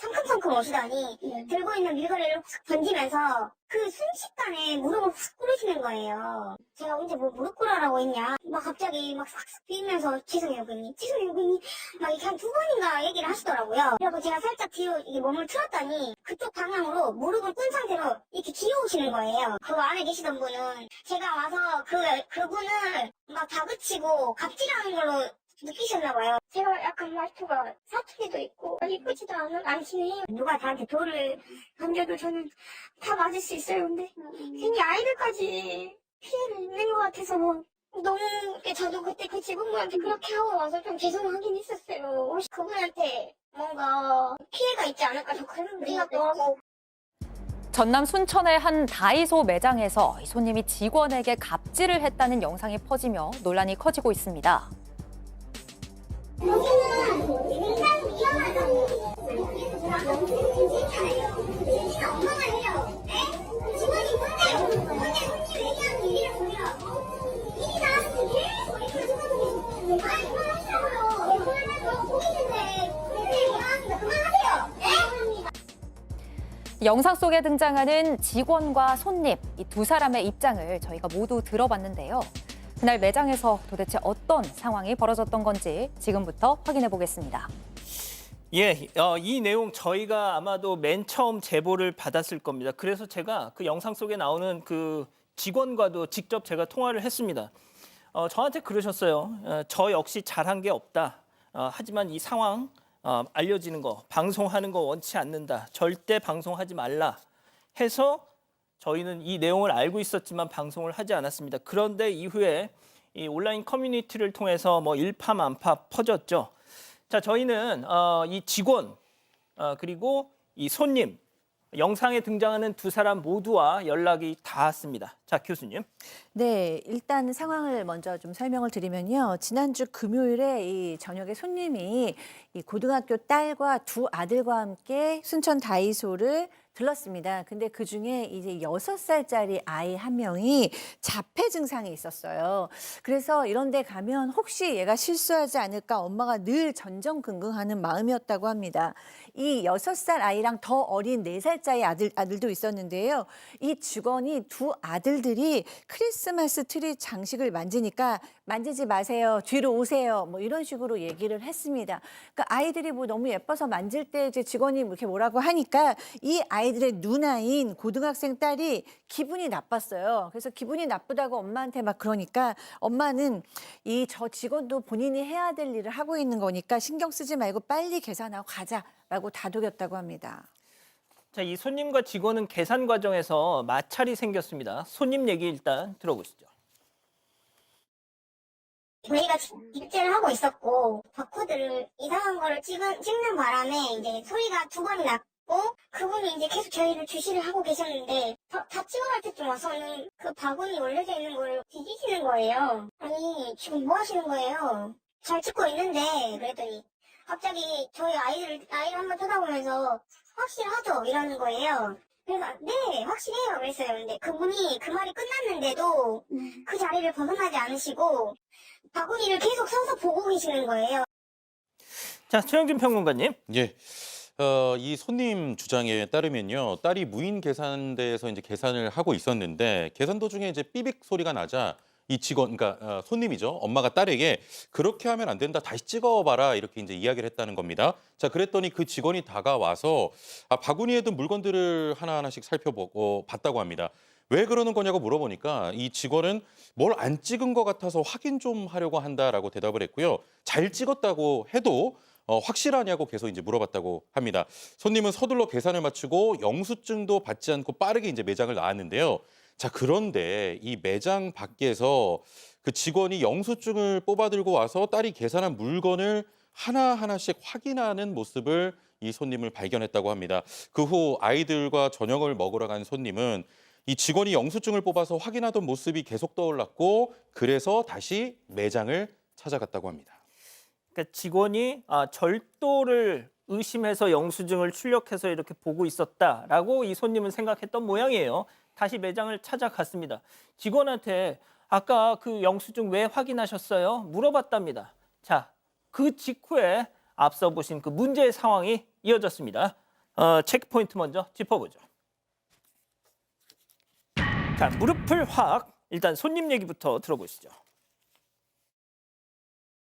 성큼성큼 오시더니 들고 있는 밀거리를 훅 던지면서 그 순식간에 무릎을 훅 꿇으시는 거예요. 제가 언제 뭐 무릎 꿇으라고 했냐? 막 갑자기 막 싹싹 비면서 죄송해요 고객님, 죄송해요 고객님 막 이렇게 한 2번인가 얘기를 하시더라고요. 그리고 제가 살짝 뒤로 이게 몸을 틀었더니 그쪽 방향으로 무릎을 꿇은 상태로 이렇게 기어오시는 거예요. 그 안에 계시던 분은 제가 와서 그분을 막 다그치고 갑질하는 걸로 느끼셨나 봐요. 제가 약간 말투가 사투리도 있고 이쁘지도 않으시네요. 누가 저한테 돌을 던져도 저는 다 맞을 수 있어요. 근데 괜히 아이들까지 피해를 입는 것 같아서 너무 저도 그때 그 직원분한테 그렇게 하고 와서 좀 죄송하긴 했었어요. 혹시 그분한테 뭔가 피해가 있지 않을까 저 그런 생각도 하고. 전남 순천의 한 다이소 매장에서 손님이 직원에게 갑질을 했다는 영상이 퍼지며 논란이 커지고 있습니다. 여기는 굉장히 위험하다고. 그래서 제가 진짜 엉망하네요. 직원이 뭔데 손님 얘기하는 일을 보면 일이 나왔으면 계속 이렇게 찍어주고 아니 그만하시라고요. 그만하죠. 고객인데 굉장히 미안합니다. 그만하세요. 영상 속에 등장하는 직원과 손님, 이 두 사람의 입장을 저희가 모두 들어봤는데요. 그날 매장에서 도대체 어떤 상황이 벌어졌던 건지 지금부터 확인해 보겠습니다. 예, 이 내용 저희가 아마도 맨 처음 제보를 받았을 겁니다. 그래서 제가 그 영상 속에 나오는 그 직원과도 직접 제가 통화를 했습니다. 저한테 그러셨어요. 저 역시 잘한 게 없다. 하지만 이 상황 알려지는 거, 방송하는 거 원치 않는다. 절대 방송하지 말라 해서 저희는 이 내용을 알고 있었지만 방송을 하지 않았습니다. 그런데 이후에 이 온라인 커뮤니티를 통해서 일파만파 퍼졌죠. 자, 저희는 이 직원 그리고 이 손님 영상에 등장하는 두 사람 모두와 연락이 닿았습니다. 자, 교수님. 네, 일단 상황을 먼저 좀 설명을 드리면요. 지난주 금요일에 이 저녁에 손님이 이 고등학교 딸과 두 아들과 함께 순천 다이소를 들렀습니다. 근데 그중에 이제 6살짜리 아이 한 명이 자폐 증상이 있었어요. 그래서 이런 데 가면 혹시 얘가 실수하지 않을까 엄마가 늘 전전긍긍하는 마음이었다고 합니다. 이 6살 아이랑 더 어린 4살짜리 아들도 있었는데요. 이 직원이 두 아들들이 크리스마스 트리 장식을 만지니까 만지지 마세요. 뒤로 오세요. 뭐 이런 식으로 얘기를 했습니다. 그러니까 아이들이 뭐 너무 예뻐서 만질 때 이제 직원이 이렇게 뭐라고 하니까 이 아이들의 누나인 고등학생 딸이 기분이 나빴어요. 그래서 기분이 나쁘다고 엄마한테 막 그러니까 엄마는 이 저 직원도 본인이 해야 될 일을 하고 있는 거니까 신경 쓰지 말고 빨리 계산하고 가자라고 다독였다고 합니다. 자, 이 손님과 직원은 계산 과정에서 마찰이 생겼습니다. 손님 얘기 일단 들어보시죠. 저희가 입제를 하고 있었고 바코드를 이상한 거를 찍는 바람에 이제 소리가 2번이 났고 그분이 이제 계속 저희를 주시를 하고 계셨는데 다 찍어갈 때쯤 와서는 그 바구니 올려져 있는 걸 뒤지시는 거예요. 아니 지금 뭐 하시는 거예요? 잘 찍고 있는데 그랬더니 갑자기 저희 아이를 한번 쳐다보면서 확실하죠? 이러는 거예요. 그래서 네 확실해요 그랬어요. 근데 그분이 그 말이 끝났는데도 그 자리를 벗어나지 않으시고 바구니를 계속 서서 보고 계시는 거예요. 자, 최영준 평론가님. 예. 이 손님 주장에 따르면요. 딸이 무인 계산대에서 이제 계산을 하고 있었는데 계산 도중에 이제 삐빅 소리가 나자 이 직원, 그러니까 손님이죠. 엄마가 딸에게 그렇게 하면 안 된다. 다시 찍어봐라. 이렇게 이제 이야기를 했다는 겁니다. 자, 그랬더니 그 직원이 다가와서 바구니에 든 물건들을 하나하나씩 살펴보고 봤다고 합니다. 왜 그러는 거냐고 물어보니까 이 직원은 뭘 안 찍은 것 같아서 확인 좀 하려고 한다라고 대답을 했고요. 잘 찍었다고 해도 확실하냐고 계속 이제 물어봤다고 합니다. 손님은 서둘러 계산을 마치고 영수증도 받지 않고 빠르게 이제 매장을 나왔는데요. 자, 그런데 이 매장 밖에서 그 직원이 영수증을 뽑아 들고 와서 딸이 계산한 물건을 하나하나씩 확인하는 모습을 이 손님을 발견했다고 합니다. 그 후 아이들과 저녁을 먹으러 간 손님은 이 직원이 영수증을 뽑아서 확인하던 모습이 계속 떠올랐고 그래서 다시 매장을 찾아갔다고 합니다. 그러니까 직원이 절도를 의심해서 영수증을 출력해서 이렇게 보고 있었다라고 이 손님은 생각했던 모양이에요. 다시 매장을 찾아갔습니다. 직원한테 아까 그 영수증 왜 확인하셨어요? 물어봤답니다. 자, 그 직후에 앞서 보신 그 문제의 상황이 이어졌습니다. 체크 포인트 먼저 짚어보죠. 자, 무릎을 확 일단 손님 얘기부터 들어보시죠.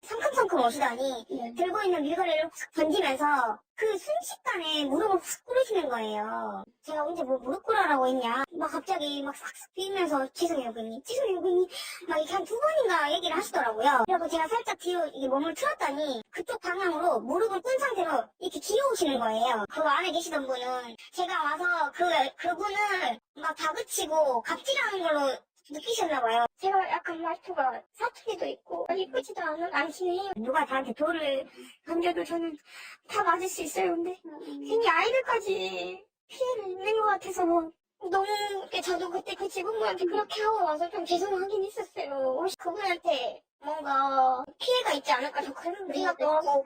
성큼성큼 오시더니 들고 있는 밀거래를 확 던지면서 그 순식간에 무릎을 훅 꿇으시는 거예요. 제가 언제 뭐 무릎 꿇으라고 했냐. 막 갑자기 막 싹싹 비면서 죄송해요 고객님, 죄송해요 고객님, 막 이렇게 한 2번인가 얘기를 하시더라고요. 그리고 제가 살짝 뒤로 이게 몸을 틀었더니 그쪽 방향으로 무릎을 꿇은 상태로 이렇게 기어오시는 거예요. 그 안에 계시던 분은 제가 와서 그분을 막 다그치고 갑질하는 걸로 느끼셨나 봐요. 제가 약간 말투가 사투리도 있고 이쁘지도 않으시네요. 누가 저한테 돌을 던져도 저는 다 맞을 수 있어요. 근데 괜히 아이들까지 피해를 입는 것 같아서 너무 저도 그때 그 직원분한테 그렇게 하고 와서 좀 죄송하긴 했었어요. 혹시 그분한테 뭔가 피해가 있지 않을까 저 그런 생각도 하고.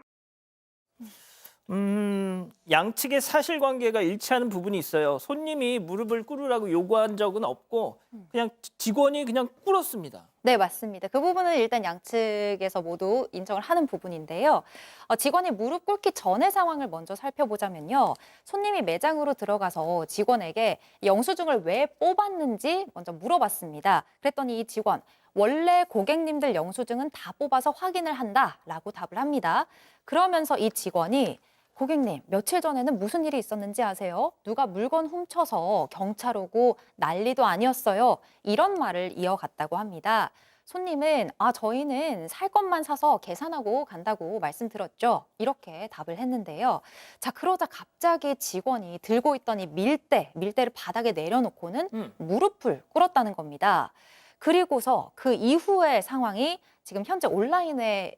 양측의 사실관계가 일치하는 부분이 있어요. 손님이 무릎을 꿇으라고 요구한 적은 없고 그냥 직원이 그냥 꿇었습니다. 네, 맞습니다. 그 부분은 일단 양측에서 모두 인정을 하는 부분인데요. 직원이 무릎 꿇기 전의 상황을 먼저 살펴보자면요. 손님이 매장으로 들어가서 직원에게 영수증을 왜 뽑았는지 먼저 물어봤습니다. 그랬더니 이 직원, 원래 고객님들 영수증은 다 뽑아서 확인을 한다라고 답을 합니다. 그러면서 이 직원이 고객님, 며칠 전에는 무슨 일이 있었는지 아세요? 누가 물건 훔쳐서 경찰 오고 난리도 아니었어요. 이런 말을 이어갔다고 합니다. 손님은 저희는 살 것만 사서 계산하고 간다고 말씀드렸죠. 이렇게 답을 했는데요. 자, 그러자 갑자기 직원이 들고 있던 이 밀대를 바닥에 내려놓고는 무릎을 꿇었다는 겁니다. 그리고서 그 이후의 상황이 지금 현재 온라인에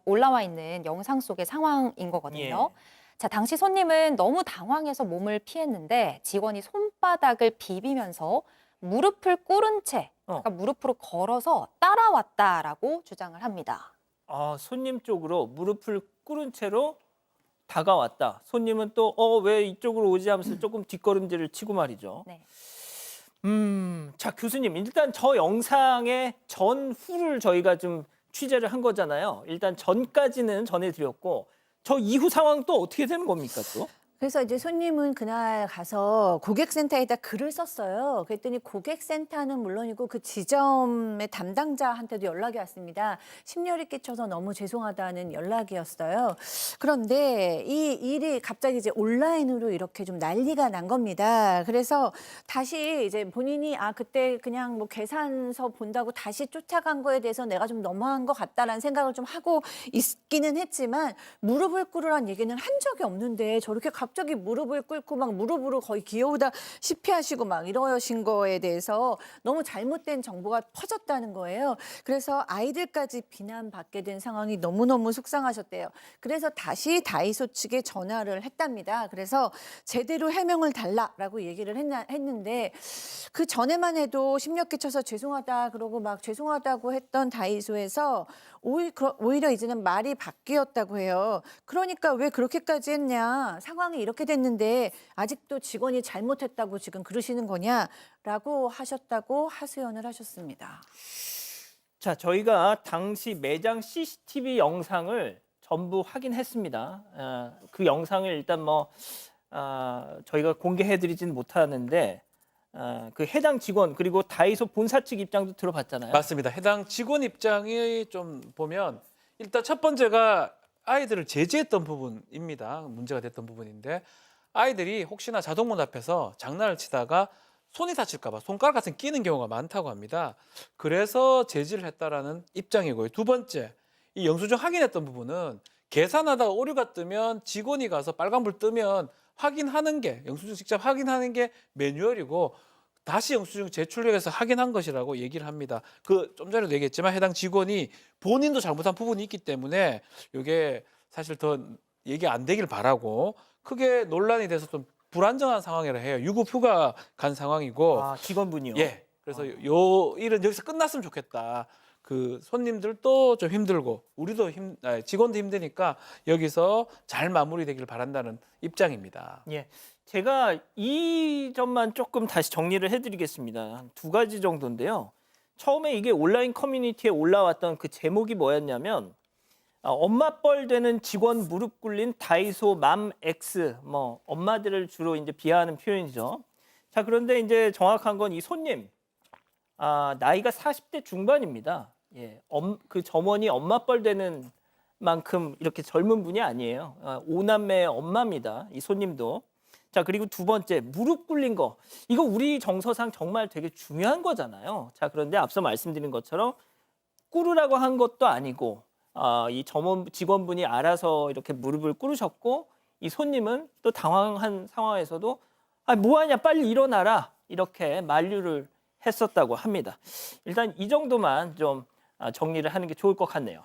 올라와 있는 영상 속의 상황인 거거든요. 예. 자, 당시 손님은 너무 당황해서 몸을 피했는데 직원이 손바닥을 비비면서 무릎을 꿇은 채 그러니까 무릎으로 걸어서 따라왔다라고 주장을 합니다. 손님 쪽으로 무릎을 꿇은 채로 다가왔다. 손님은 또 왜 이쪽으로 오지 하면서 조금 뒷걸음질을 치고 말이죠. 네. 자, 교수님, 일단 저 영상의 전후를 저희가 좀 취재를 한 거잖아요. 일단 전까지는 전해드렸고 저 이후 상황 또 어떻게 되는 겁니까 또? 그래서 이제 손님은 그날 가서 고객센터에다 글을 썼어요. 그랬더니 고객센터는 물론이고 그 지점의 담당자한테도 연락이 왔습니다. 심려를 끼쳐서 너무 죄송하다는 연락이었어요. 그런데 이 일이 갑자기 이제 온라인으로 이렇게 좀 난리가 난 겁니다. 그래서 다시 이제 본인이 그때 그냥 뭐 계산서 본다고 다시 쫓아간 거에 대해서 내가 좀 너무한 것 같다라는 생각을 좀 하고 있기는 했지만 무릎을 꿇으란 얘기는 한 적이 없는데 저렇게 갑자기 무릎을 꿇고 막 무릎으로 거의 기어오다시피 하시고 막 이러신 거에 대해서 너무 잘못된 정보가 퍼졌다는 거예요. 그래서 아이들까지 비난받게 된 상황이 너무너무 속상하셨대요. 그래서 다시 다이소 측에 전화를 했답니다. 그래서 제대로 해명을 달라라고 얘기를 했는데 그 전에만 해도 심력 끼쳐서 죄송하다 그러고 막 죄송하다고 했던 다이소에서 오히려 이제는 말이 바뀌었다고 해요. 그러니까 왜 그렇게까지 했냐. 상황이 이렇게 됐는데 아직도 직원이 잘못했다고 지금 그러시는 거냐라고 하셨다고 하소연을 하셨습니다. 자, 저희가 당시 매장 CCTV 영상을 전부 확인했습니다. 그 영상을 일단 저희가 공개해드리진 못하는데 그 해당 직원 그리고 다이소 본사 측 입장도 들어봤잖아요. 맞습니다. 해당 직원 입장이 좀 보면 일단 첫 번째가 아이들을 제지했던 부분입니다. 문제가 됐던 부분인데 아이들이 혹시나 자동문 앞에서 장난을 치다가 손이 다칠까 봐 손가락 같은 게 끼는 경우가 많다고 합니다. 그래서 제지를 했다라는 입장이고요. 두 번째, 이 영수증 확인했던 부분은 계산하다가 오류가 뜨면 직원이 가서 빨간불 뜨면 확인하는 게 영수증 직접 확인하는 게 매뉴얼이고 다시 영수증 제출력에서 확인한 것이라고 얘기를 합니다. 그 좀 전에도 얘기했지만 해당 직원이 본인도 잘못한 부분이 있기 때문에 이게 사실 더 얘기 안 되길 바라고 크게 논란이 돼서 좀 불안정한 상황이라 해요. 유급휴가 간 상황이고 직원분이요? 예. 그래서 요 일은 여기서 끝났으면 좋겠다. 그 손님들도 좀 힘들고 우리도 직원도 힘드니까 여기서 잘 마무리되길 바란다는 입장입니다. 예. 제가 이 점만 조금 다시 정리를 해드리겠습니다. 한 두 가지 정도인데요. 처음에 이게 온라인 커뮤니티에 올라왔던 그 제목이 뭐였냐면 엄마뻘 되는 직원 무릎 꿇린 다이소 맘 X, 뭐 엄마들을 주로 이제 비하하는 표현이죠. 자, 그런데 이제 정확한 건 이 손님, 나이가 40대 중반입니다. 예, 그 점원이 엄마뻘 되는 만큼 이렇게 젊은 분이 아니에요. 5남매의 엄마입니다. 이 손님도. 자, 그리고 두 번째, 무릎 꿇린 거. 이거 우리 정서상 정말 되게 중요한 거잖아요. 자, 그런데 앞서 말씀드린 것처럼 꿇으라고 한 것도 아니고 이 직원분이 알아서 이렇게 무릎을 꿇으셨고 이 손님은 또 당황한 상황에서도 뭐하냐 빨리 일어나라 이렇게 만류를 했었다고 합니다. 일단 이 정도만 좀 정리를 하는 게 좋을 것 같네요.